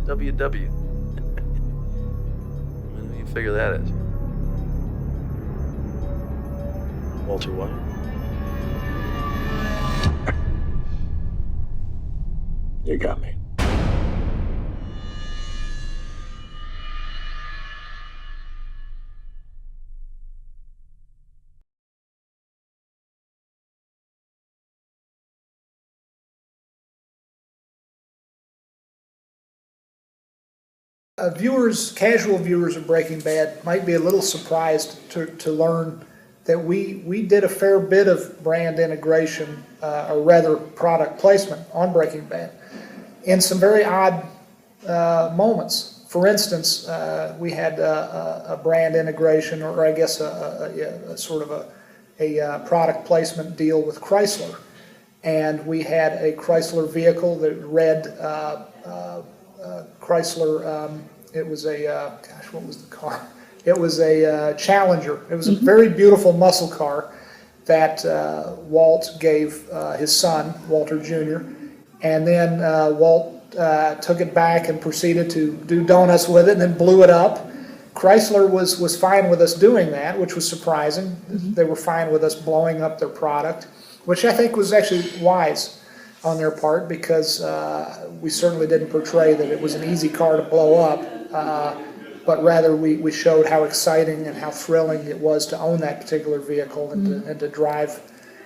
WW? When do you figure that is? Walter White. You got me. Casual viewers of Breaking Bad might be a little surprised to learn that we did a fair bit of brand integration, or rather product placement on Breaking Bad in some very odd moments. For instance, we had a brand integration, or I guess a sort of a product placement deal with Chrysler, and we had a Chrysler vehicle that read Chrysler. It was a gosh, what was the car? It was a Challenger. It was a very beautiful muscle car that Walt gave his son, Walter Jr., and then Walt took it back and proceeded to do donuts with it, and then blew it up. Chrysler was fine with us doing that, which was surprising. They were fine with us blowing up their product, which I think was actually wise on their part, because we certainly didn't portray that it was an easy car to blow up, but rather we showed how exciting and how thrilling it was to own that particular vehicle and to drive,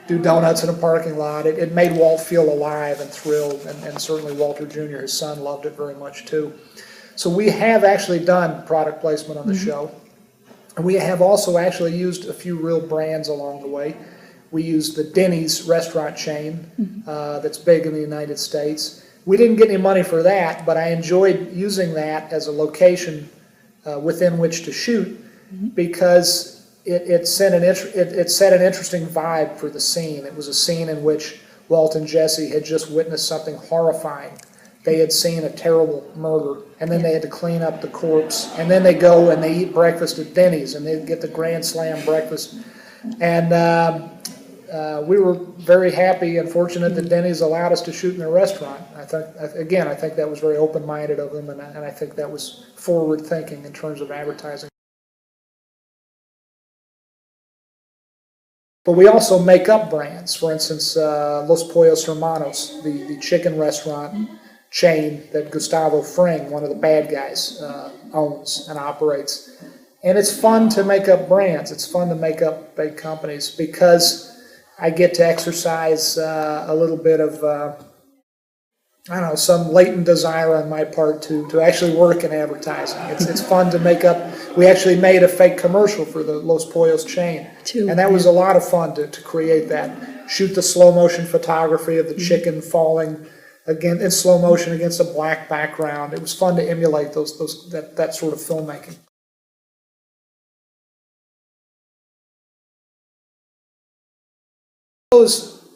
do donuts in a parking lot. It made Walt feel alive and thrilled, and certainly Walter Jr., his son, loved it very much too. So we have actually done product placement on the show. And we have also actually used a few real brands along the way. We used the Denny's restaurant chain that's big in the United States. We didn't get any money for that, but I enjoyed using that as a location within which to shoot, because it set an interesting vibe for the scene. It was a scene in which Walt and Jesse had just witnessed something horrifying. They had seen a terrible murder, and then they had to clean up the corpse, and then they go and they eat breakfast at Denny's, and they get the Grand Slam breakfast. And we were very happy and fortunate that Denny's allowed us to shoot in their restaurant. I think that was very open-minded of them, and I think that was forward-thinking in terms of advertising. But we also make up brands. For instance, Los Pollos Hermanos, the chicken restaurant chain that Gustavo Fring, one of the bad guys, owns and operates. And it's fun to make up brands. It's fun to make up big companies, because I get to exercise a little bit of, I don't know, some latent desire on my part to actually work in advertising. It's fun to make up. We actually made a fake commercial for the Los Pollos chain. And that was a lot of fun to create that. Shoot the slow motion photography of the chicken falling again in slow motion against a black background. It was fun to emulate that sort of filmmaking.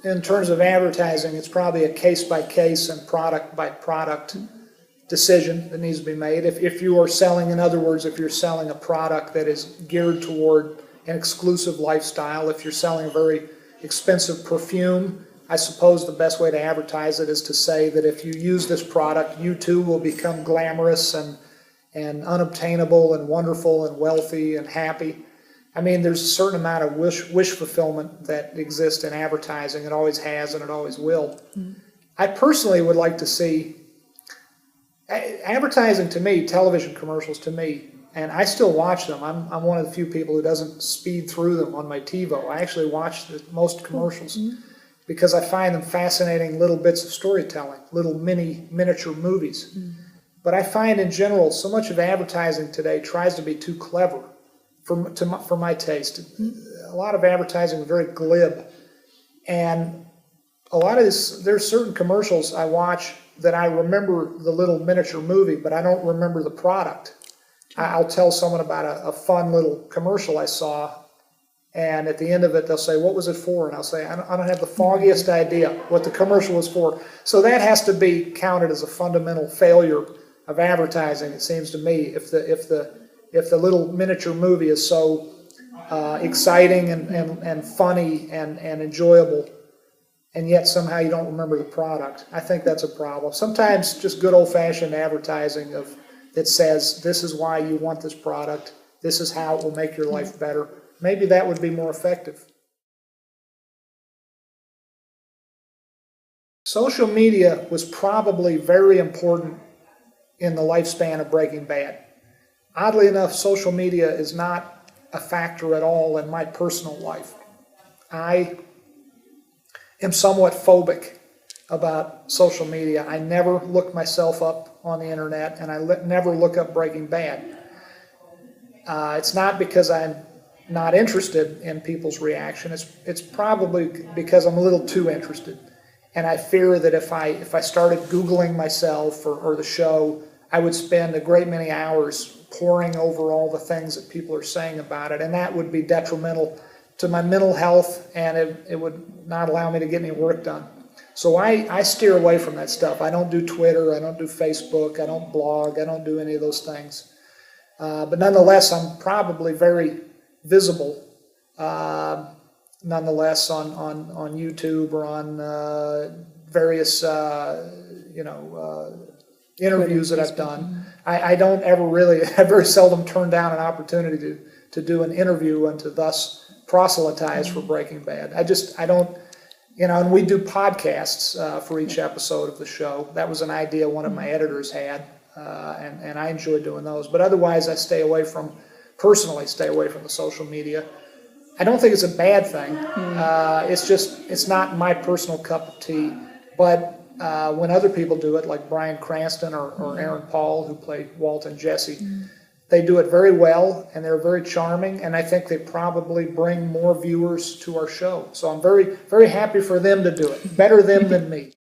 In terms of advertising, it's probably a case-by-case and product-by-product decision that needs to be made. If you are selling, in other words, if you're selling a product that is geared toward an exclusive lifestyle, if you're selling a very expensive perfume, I suppose the best way to advertise it is to say that if you use this product, you too will become glamorous and unobtainable and wonderful and wealthy and happy. I mean, there's a certain amount of wish fulfillment that exists in advertising. It always has and it always will. I personally would like to see advertising, to me, television commercials to me, and I still watch them. I'm one of the few people who doesn't speed through them on my TiVo. I actually watch most commercials because I find them fascinating little bits of storytelling, little miniature movies. But I find in general, so much of advertising today tries to be too clever. For my taste. A lot of advertising is very glib, and a lot of this, there's certain commercials I watch that I remember the little miniature movie, but I don't remember the product. I'll tell someone about a fun little commercial I saw, and at the end of it they'll say, what was it for? And I'll say, I don't have the foggiest idea what the commercial was for. So that has to be counted as a fundamental failure of advertising, it seems to me, if the little miniature movie is so exciting and funny and enjoyable and yet somehow you don't remember the product. I think that's a problem. Sometimes just good old-fashioned advertising that says, this is why you want this product, this is how it will make your life better. Maybe that would be more effective. Social media was probably very important in the lifespan of Breaking Bad. Oddly enough, social media is not a factor at all in my personal life. I am somewhat phobic about social media. I never look myself up on the internet, and I never look up Breaking Bad. It's not because I'm not interested in people's reaction. It's probably because I'm a little too interested. And I fear that if I started Googling myself or the show, I would spend a great many hours poring over all the things that people are saying about it, and that would be detrimental to my mental health, and it would not allow me to get any work done. So I steer away from that stuff. I don't do Twitter, I don't do Facebook, I don't blog, I don't do any of those things. But nonetheless, I'm probably very visible, nonetheless, on YouTube or on various, interviews that I've done. I don't ever really, I very seldom turn down an opportunity to do an interview and to thus proselytize for Breaking Bad. I don't, and we do podcasts for each episode of the show. That was an idea one of my editors had, and I enjoy doing those. But otherwise, I personally stay away from the social media. I don't think it's a bad thing. It's not my personal cup of tea. But when other people do it, like Bryan Cranston or Aaron Paul, who play Walt and Jesse, they do it very well, and they're very charming, and I think they probably bring more viewers to our show. So I'm very, very happy for them to do it. Better them than me.